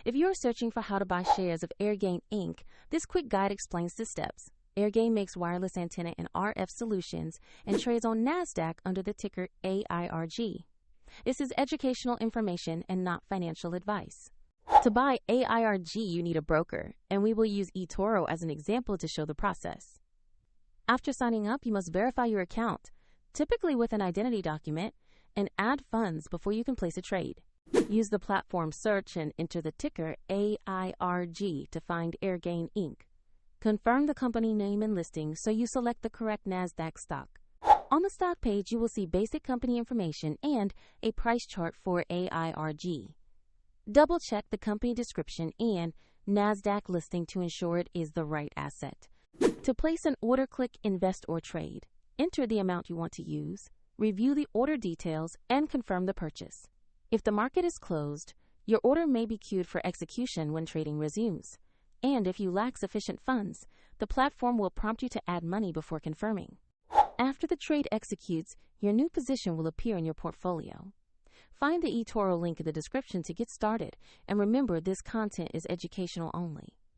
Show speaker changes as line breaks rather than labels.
If you are searching for how to buy shares of Airgain Inc., this quick guide explains the steps. Airgain makes wireless antenna and RF solutions and trades on NASDAQ under the ticker AIRG. This is educational information and not financial advice. To buy AIRG, you need a broker, and we will use eToro as an example to show the process. After signing up, you must verify your account, typically with an identity document, and add funds before you can place a trade. Use the platform search and enter the ticker AIRG to find Airgain Inc. Confirm the company name and listing so you select the correct NASDAQ stock. On the stock page, you will see basic company information and a price chart for AIRG. Double-check the company description and NASDAQ listing to ensure it is the right asset. To place an order, click Invest or Trade. Enter the amount you want to use, review the order details, and confirm the purchase. If the market is closed, your order may be queued for execution when trading resumes. And if you lack sufficient funds, the platform will prompt you to add money before confirming. After the trade executes, your new position will appear in your portfolio. Find the eToro link in the description to get started, and remember, this content is educational only.